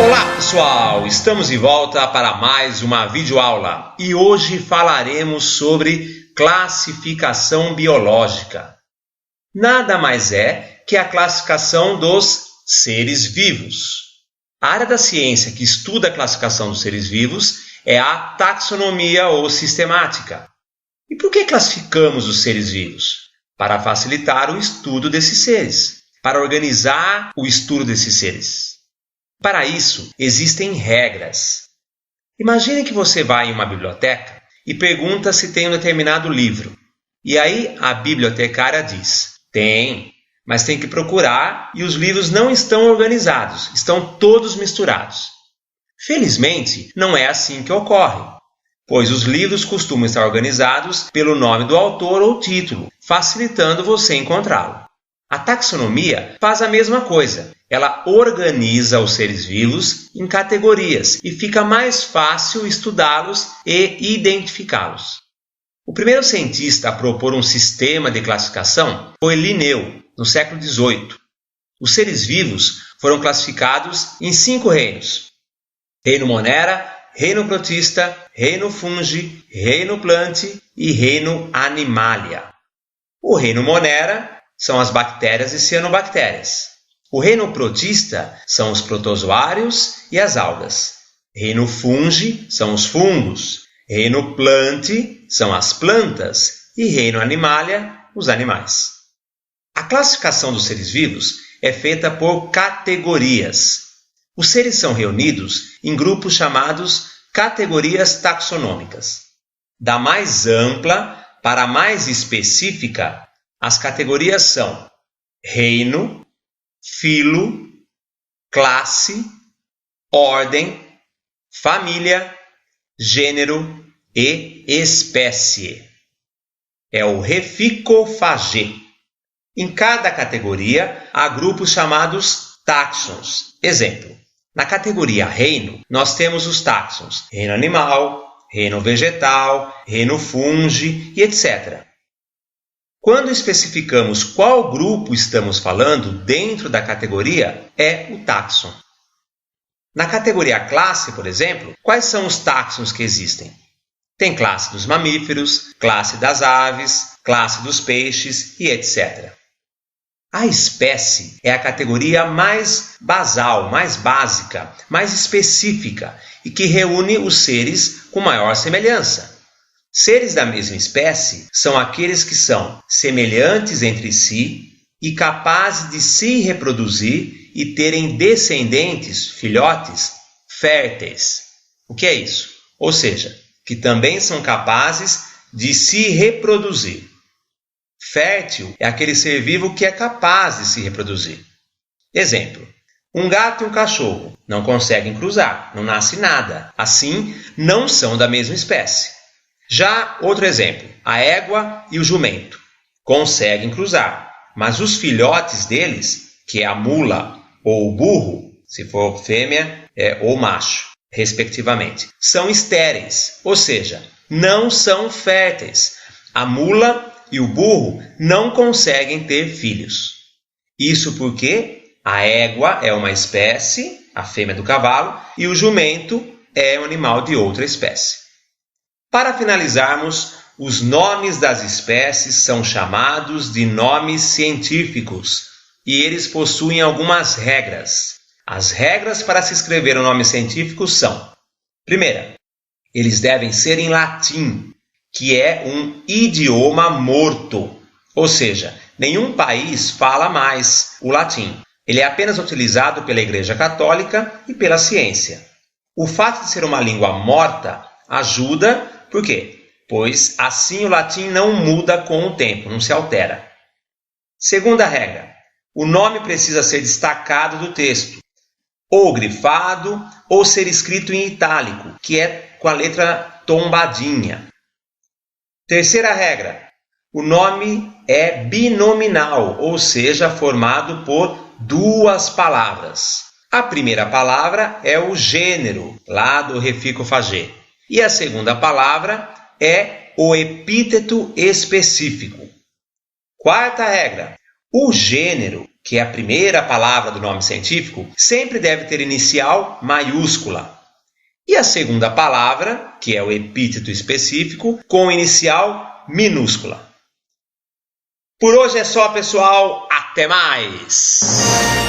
Olá pessoal, estamos de volta para mais uma videoaula e hoje falaremos sobre classificação biológica. Nada mais é que a classificação dos seres vivos. A área da ciência que estuda a classificação dos seres vivos é a taxonomia ou sistemática. E por que classificamos os seres vivos? Para facilitar o estudo desses seres, para organizar o estudo desses seres. Para isso, existem regras. Imagine que você vai em uma biblioteca e pergunta se tem um determinado livro. E aí a bibliotecária diz, tem, mas tem que procurar e os livros não estão organizados, estão todos misturados. Felizmente, não é assim que ocorre, pois os livros costumam estar organizados pelo nome do autor ou título, facilitando você encontrá-lo. A taxonomia faz a mesma coisa. Ela organiza os seres vivos em categorias e fica mais fácil estudá-los e identificá-los. O primeiro cientista a propor um sistema de classificação foi Linneu, no século XVIII. Os seres vivos foram classificados em 5 reinos: Reino Monera, Reino Protista, Reino Fungi, Reino Plantae e Reino Animalia. O Reino Monera são as bactérias e cianobactérias. O reino protista são os protozoários e as algas. Reino fungi são os fungos. Reino plantae são as plantas. E reino animalia, os animais. A classificação dos seres vivos é feita por categorias. Os seres são reunidos em grupos chamados categorias taxonômicas. Da mais ampla para a mais específica, as categorias são reino, filo, classe, ordem, família, gênero e espécie. É o Rephycophaga. Em cada categoria há grupos chamados táxons. Exemplo, na categoria reino, nós temos os táxons reino animal, reino vegetal, reino fungi e etc. Quando especificamos qual grupo estamos falando dentro da categoria, é o táxon. Na categoria classe, por exemplo, quais são os táxons que existem? Tem classe dos mamíferos, classe das aves, classe dos peixes e etc. A espécie é a categoria mais basal, mais básica, mais específica e que reúne os seres com maior semelhança. Seres da mesma espécie são aqueles que são semelhantes entre si e capazes de se reproduzir e terem descendentes, filhotes, férteis. O que é isso? Ou seja, que também são capazes de se reproduzir. Fértil é aquele ser vivo que é capaz de se reproduzir. Exemplo, um gato e um cachorro não conseguem cruzar, não nasce nada. Assim, não são da mesma espécie. Já outro exemplo, a égua e o jumento conseguem cruzar, mas os filhotes deles, que é a mula ou o burro, se for fêmea ou macho, respectivamente, são estéreis, ou seja, não são férteis. A mula e o burro não conseguem ter filhos. Isso porque a égua é uma espécie, a fêmea do cavalo, e o jumento é um animal de outra espécie. Para finalizarmos, os nomes das espécies são chamados de nomes científicos e eles possuem algumas regras. As regras para se escrever um nome científico são: primeira, eles devem ser em latim, que é um idioma morto, ou seja, nenhum país fala mais o latim. Ele é apenas utilizado pela Igreja Católica e pela ciência. O fato de ser uma língua morta ajuda. Por quê? Pois assim o latim não muda com o tempo, não se altera. Segunda regra, o nome precisa ser destacado do texto, ou grifado, ou ser escrito em itálico, que é com a letra tombadinha. Terceira regra, o nome é binominal, ou seja, formado por 2 palavras. A primeira palavra é o gênero, lá do Rephycophaga. E a segunda palavra é o epíteto específico. Quarta regra, O gênero, que é a primeira palavra do nome científico, sempre deve ter inicial maiúscula. E a segunda palavra, que é o epíteto específico, com inicial minúscula. Por hoje é só, pessoal. Até mais!